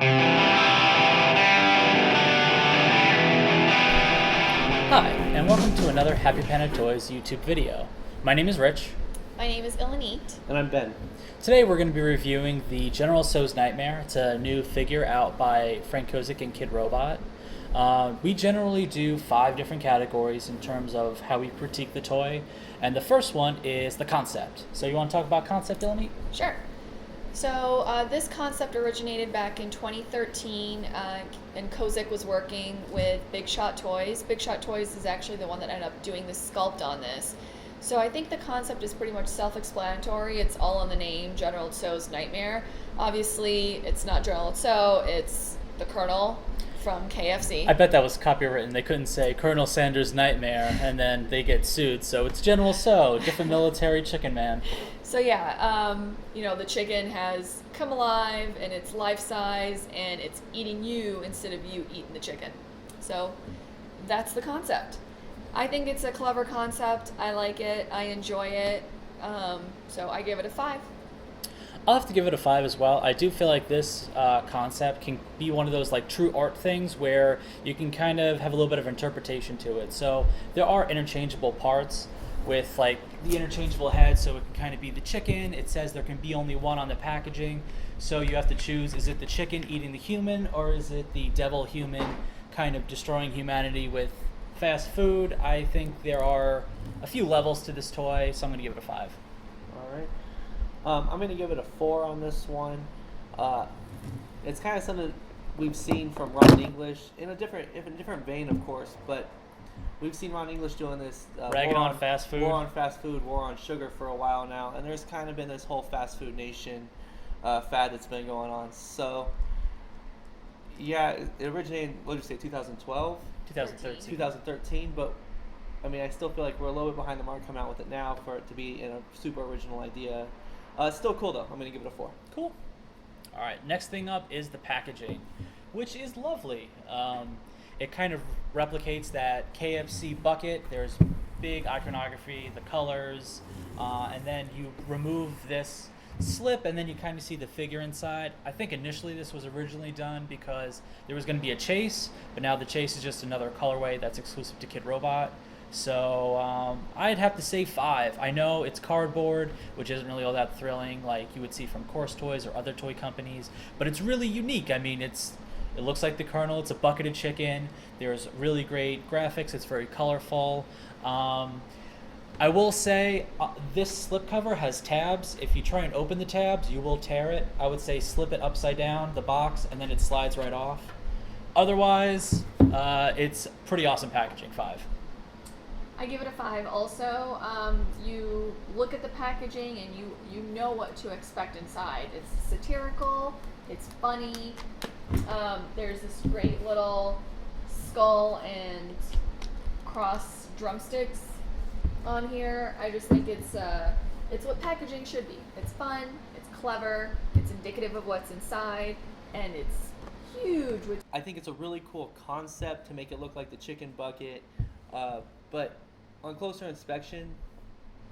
Hi, and welcome to another Happy Panda Toys YouTube video. My name is Rich. My name is Ilanit. And I'm Ben. Today we're going to be reviewing the General Tso's Nightmare. It's a new figure out by Frank Kozik and Kidrobot. We generally do 5 different categories in terms of how we critique the toy, and the first one is the concept. So you want to talk about concept, Ilanit? Sure. So this concept originated back in 2013, and Kozik was working with Big Shot Toys. Big Shot Toys is actually the one that ended up doing the sculpt on this. So I think the concept is pretty much self-explanatory. It's all in the name, General Tso's Nightmare. Obviously, it's not General Tso, it's the Colonel from KFC. I bet that was copywritten. They couldn't say Colonel Sanders' Nightmare and then they get sued. So it's General Tso, different military chicken man. So yeah, the chicken has come alive and it's life size and it's eating you instead of you eating the chicken. So that's the concept. I think it's a clever concept. I like it. I enjoy it. So I give it a 5. I'll have to give it a 5 as well. I do feel like this concept can be one of those like true art things where you can kind of have a little bit of interpretation to it. So there are interchangeable parts with like the interchangeable head, so it can kind of be the chicken. It says there can be only one on the packaging, so you have to choose, is it the chicken eating the human, or is it the devil human kind of destroying humanity with fast food? I think there are a few levels to this toy, so I'm going to give it a 5. All right. I'm going to give it a 4 on this one. It's kind of something we've seen from Ron English in a different vein, of course, but we've seen Ron English doing this ragging on fast food, war on sugar for a while now, and there's kind of been this whole fast food nation fad that's been going on. So yeah, it originated, what did you say, 2012? 2013, but I mean, I still feel like we're a little bit behind the mark coming out with it now for it to be in a super original idea. It's still cool though. I'm going to give it a 4. Cool. All right, next thing up is the packaging, which is lovely. It kind of replicates that KFC bucket. There's big iconography, the colors, and then you remove this slip and then you kind of see the figure inside. I think initially this was originally done because there was going to be a chase, but now the chase is just another colorway that's exclusive to Kidrobot. So I'd have to say 5. I know it's cardboard, which isn't really all that thrilling like you would see from Course Toys or other toy companies, but it's really unique. I mean, it looks like the Colonel. It's a bucketed chicken. There's really great graphics. It's very colorful. I will say this slipcover has tabs. If you try and open the tabs, you will tear it. I would say slip it upside down, the box, and then it slides right off. Otherwise, it's pretty awesome packaging. 5. I give it a 5 also. You look at the packaging and you know what to expect inside. It's satirical, it's funny. There's this great little skull and cross drumsticks on here. I just think it's what packaging should be. It's fun, it's clever, it's indicative of what's inside, and it's huge. I think it's a really cool concept to make it look like the chicken bucket, but on closer inspection,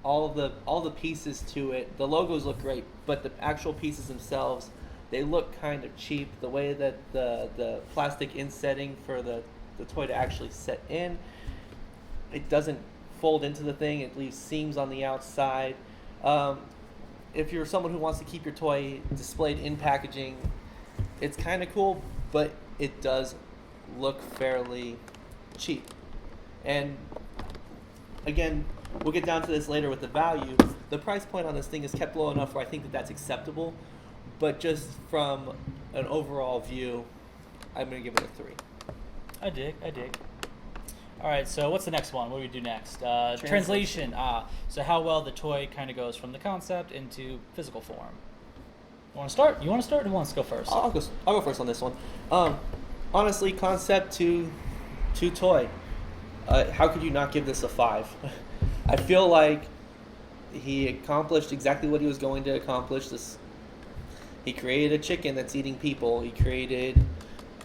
all the pieces to it, the logos look great, but the actual pieces themselves, they look kind of cheap. The way that the plastic insetting for the toy to actually set in, it doesn't fold into the thing. It leaves seams on the outside. If you're someone who wants to keep your toy displayed in packaging, it's kind of cool, but it does look fairly cheap. And again, we'll get down to this later with the value. The price point on this thing is kept low enough where I think that that's acceptable, but just from an overall view, I'm going to give it a 3. I dig. All right, so what's the next one? What do we do next? Translation. So how well the toy kind of goes from the concept into physical form. You want to start? Who wants to go first? I'll go first on this one. Honestly, concept to toy. How could you not give this a 5? I feel like he accomplished exactly what he was going to accomplish. He created a chicken that's eating people. He created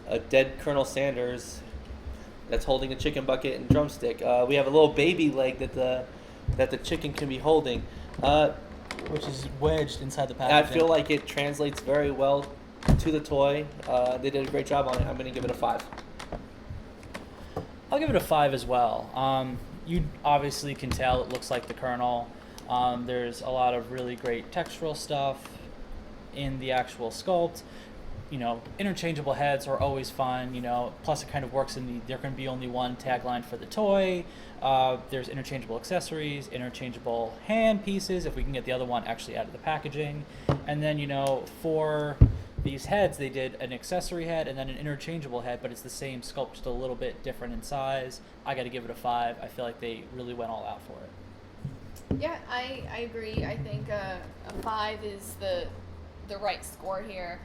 a dead Colonel Sanders that's holding a chicken bucket and drumstick. We have a little baby leg that the chicken can be holding. Which is wedged inside the packaging. I feel like it translates very well to the toy. They did a great job on it. I'm going to give it a 5. I'll give it a 5 as well. You obviously can tell it looks like the Colonel. There's a lot of really great textural stuff in the actual sculpt. You know, interchangeable heads are always fun, you know, plus it kind of works in there can be only one tagline for the toy. There's interchangeable accessories, interchangeable hand pieces, if we can get the other one actually out of the packaging. And then, you know, for these heads, they did an accessory head and then an interchangeable head, but it's the same sculpt, just a little bit different in size. I got to give it a 5. I feel like they really went all out for it. Yeah, I agree. I think a 5 is the right score here.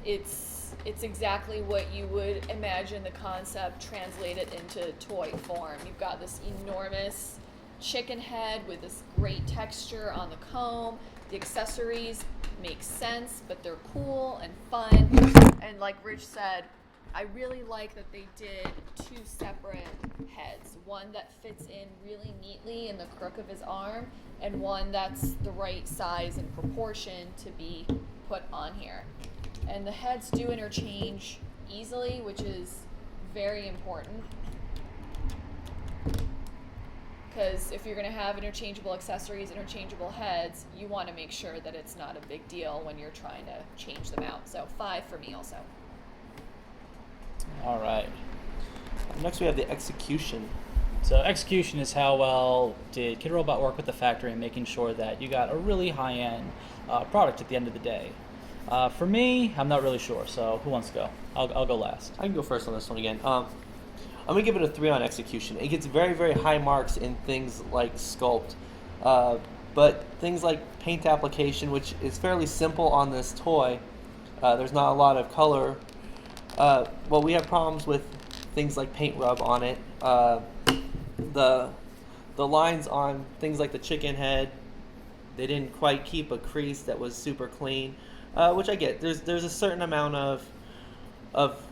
It's exactly what you would imagine the concept translated into toy form. You've got this enormous chicken head with this great texture on the comb. The accessories make sense, but they're cool and fun. And like Rich said, I really like that they did 2 separate heads. One that fits in really neatly in the crook of his arm, and one that's the right size and proportion to be put on here. And the heads do interchange easily, which is very important. Because if you're going to have interchangeable accessories, interchangeable heads, you want to make sure that it's not a big deal when you're trying to change them out. So 5 for me also. All right. Next we have the execution. So execution is how well did Kidrobot work with the factory in making sure that you got a really high-end product at the end of the day. For me, I'm not really sure, so who wants to go? I'll go last. I can go first on this one again. I'm going to give it a 3 on execution. It gets very, very high marks in things like sculpt. But things like paint application, which is fairly simple on this toy, there's not a lot of color. Well, we have problems with things like paint rub on it. The lines on things like the chicken head, they didn't quite keep a crease that was super clean, which I get. There's a certain amount of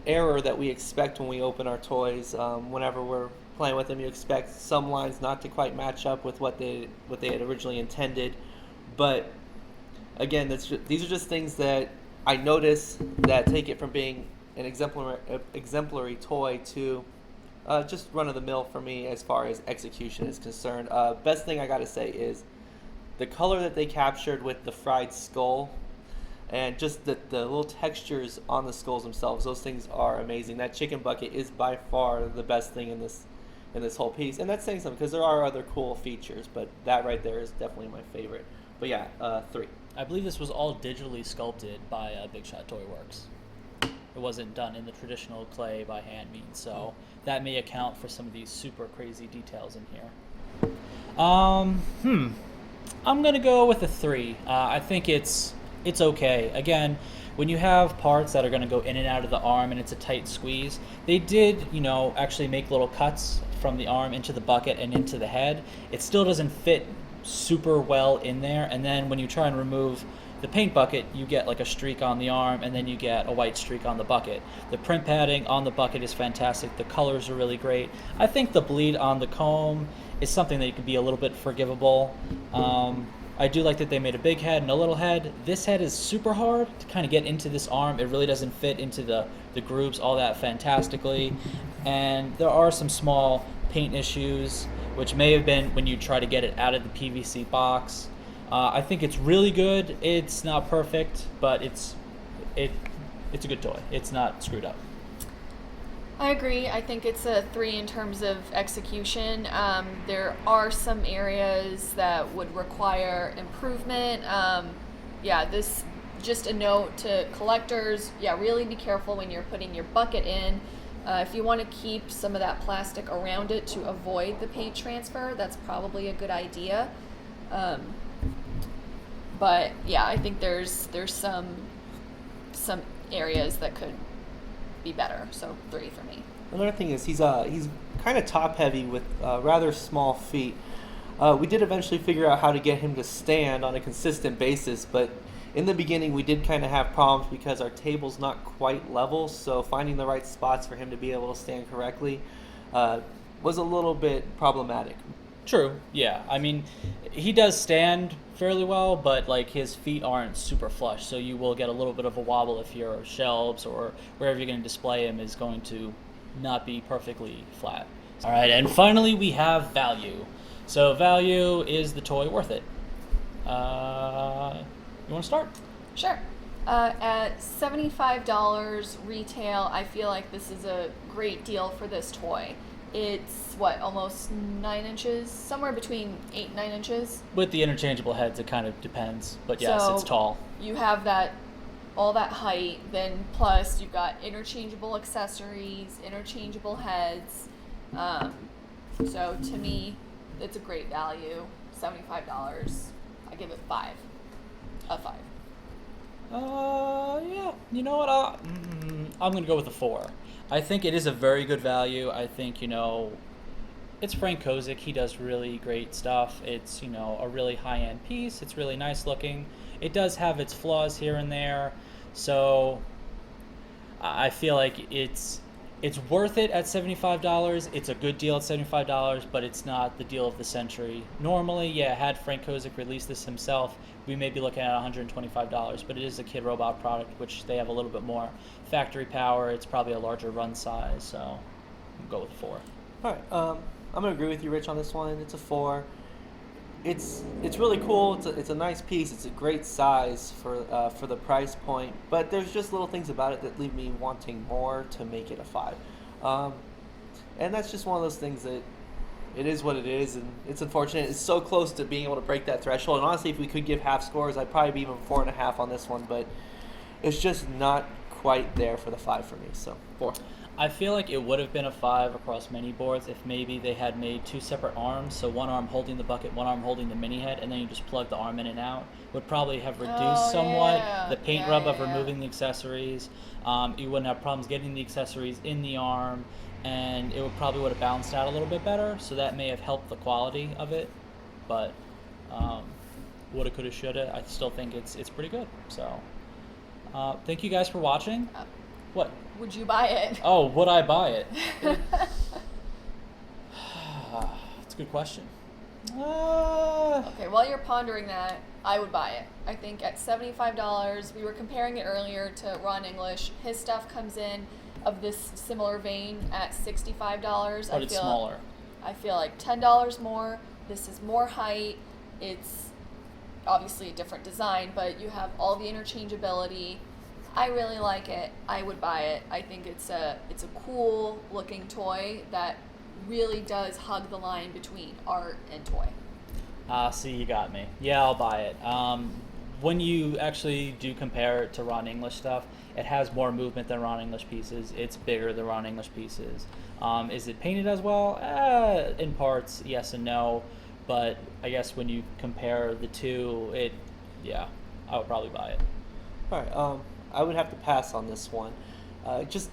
error that we expect when we open our toys. Whenever we're playing with them, you expect some lines not to quite match up with what they had originally intended. But again, these are just things that I notice that take it from being an exemplary toy to just run-of-the-mill for me as far as execution is concerned. Best thing I gotta say is the color that they captured with the fried skull and just the little textures on the skulls themselves. Those things are amazing. That chicken bucket is by far the best thing in this whole piece, and that's saying something because there are other cool features, but that right there is definitely my favorite. But yeah, 3. I believe this was all digitally sculpted by Big Shot Toy Works. It wasn't done in the traditional clay by hand means, so that may account for some of these super crazy details in here. I'm gonna go with a 3. I think it's okay. Again, when you have parts that are gonna go in and out of the arm and it's a tight squeeze, they did, actually make little cuts from the arm into the bucket and into the head. It still doesn't fit super well in there, and then when you try and remove the paint bucket, you get like a streak on the arm, and then you get a white streak on the bucket. The print padding on the bucket is fantastic. The colors are really great. I think the bleed on the comb is something that could be a little bit forgivable. I do like that they made a big head and a little head. This head is super hard to kind of get into this arm. It really doesn't fit into the grooves all that fantastically. And there are some small paint issues, which may have been when you try to get it out of the PVC box. I think it's really good. It's not perfect, but it's a good toy. It's not screwed up. I agree. I think it's a 3 in terms of execution. There are some areas that would require improvement. This just a note to collectors. Really be careful when you're putting your bucket in. If you want to keep some of that plastic around it to avoid the paint transfer, that's probably a good idea. But I think there's some areas that could be better. So 3 for me. Another thing is he's kind of top heavy with rather small feet. We did eventually figure out how to get him to stand on a consistent basis, but in the beginning we did kind of have problems because our table's not quite level, so finding the right spots for him to be able to stand correctly was a little bit problematic. True. Yeah. I mean, he does stand fairly well, but like his feet aren't super flush, so you will get a little bit of a wobble if your shelves or wherever you're going to display him is going to not be perfectly flat. All right, and finally we have value. So value, is the toy worth it? You want to start? Sure. At $75 retail, I feel like this is a great deal for this toy. It's almost 9 inches, somewhere between 8 and 9 inches. With the interchangeable heads, it kind of depends, but yes, So it's tall. You have all that height, then plus you've got interchangeable accessories, interchangeable heads. So to me, it's a great value. $75. I give it 5. A 5. Yeah. You know what? I'm going to go with a 4. I think it is a very good value. I think, it's Frank Kozik. He does really great stuff. It's, a really high-end piece. It's really nice looking. It does have its flaws here and there. So I feel like it's worth it at $75. It's a good deal at $75, but it's not the deal of the century. Normally, had Frank Kozik released this himself, we may be looking at $125, but it is a Kidrobot product, which they have a little bit more factory power. It's probably a larger run size, so I'll go with a 4. All right, I'm gonna agree with you, Rich, on this one. It's a 4. It's really cool. It's a nice piece. It's a great size for the price point. But there's just little things about it that leave me wanting more to make it a 5. And that's just one of those things that it is what it is, and it's unfortunate. It's so close to being able to break that threshold. And honestly, if we could give half scores, I'd probably be even 4.5 on this one. But it's just not quite there for the 5 for me. So 4. I feel like it would have been a 5 across many boards if maybe they had made 2 separate arms, so one arm holding the bucket, one arm holding the mini head, and then you just plug the arm in and out. Would probably have reduced somewhat the paint rub of removing the accessories. You wouldn't have problems getting the accessories in the arm, and it would have balanced out a little bit better, so that may have helped the quality of it. But woulda, coulda, shoulda, I still think it's pretty good. So thank you guys for watching. What? Would you buy it? Oh, would I buy it? That's a good question. Okay, while you're pondering that, I would buy it. I think at $75, we were comparing it earlier to Ron English. His stuff comes in of this similar vein at $65. But it's smaller. I feel like $10 more. This is more height. It's obviously a different design, but you have all the interchangeability. I really like it. I would buy it. I think it's a cool looking toy that really does hug the line between art and toy. See, you got me. Yeah, I'll buy it. When you actually do compare it to Ron English stuff, it has more movement than Ron English pieces. It's bigger than Ron English pieces. Is it painted as well? In parts, yes and no. But I guess when you compare the two, I would probably buy it. All right. I would have to pass on this one.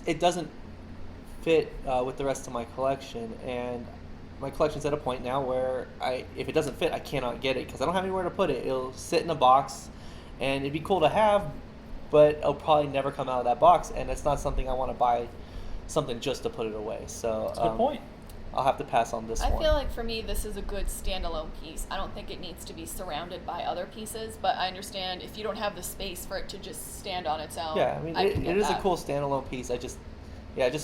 It doesn't fit with the rest of my collection, and my collection's at a point now where if it doesn't fit, I cannot get it because I don't have anywhere to put it. It'll sit in a box, and it'd be cool to have, but it'll probably never come out of that box, and it's not something I want to buy something just to put it away. So that's a good point. I'll have to pass on this one. I feel like for me, this is a good standalone piece. I don't think it needs to be surrounded by other pieces, but I understand if you don't have the space for it to just stand on its own. Yeah, I mean, it is a cool standalone piece. just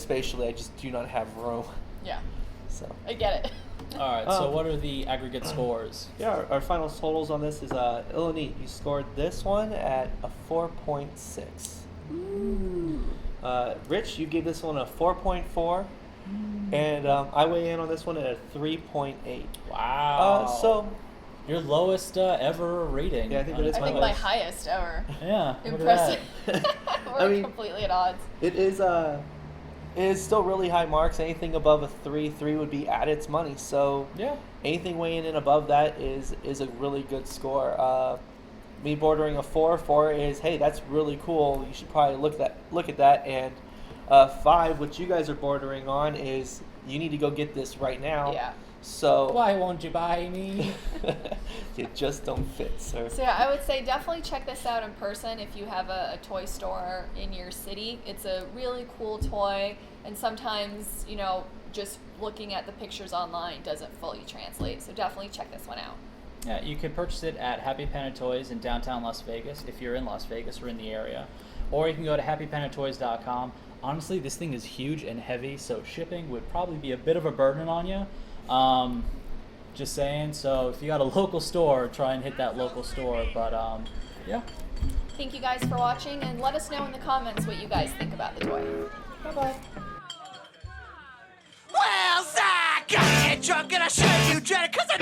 spatially, I just do not have room. Yeah. So I get it. All right, so what are the aggregate scores? Yeah, our final totals on this is Illini. You scored this one at a 4.6. Ooh. Rich, you gave this one a 4.4. And I weigh in on this one at a 3.8. Wow. So your lowest ever rating. Yeah, I think that is I my think lowest. my highest ever. Yeah. Impressive. We're I completely at odds. It is still really high marks. Anything above a 3 would be at its money. So Yeah. anything weighing in above that is a really good score. Me bordering a 4 is, hey, that's really cool. You should probably look at that. And 5, which you guys are bordering on, is you need to go get this right now. Yeah. So Why won't you buy me? you just don't fit, sir. So yeah, I would say definitely check this out in person if you have a toy store in your city. It's a really cool toy, and sometimes, just looking at the pictures online doesn't fully translate. So definitely check this one out. Yeah, you can purchase it at Happy Panda Toys in downtown Las Vegas if you're in Las Vegas or in the area. Or you can go to happypandatoys.com. Honestly, this thing is huge and heavy, so shipping would probably be a bit of a burden on you. Just saying, so if you got a local store, try and hit that local store. But yeah. Thank you guys for watching, and let us know in the comments what you guys think about the toy. Bye-bye. Well, I got get drunk and I should you dread it 'cause I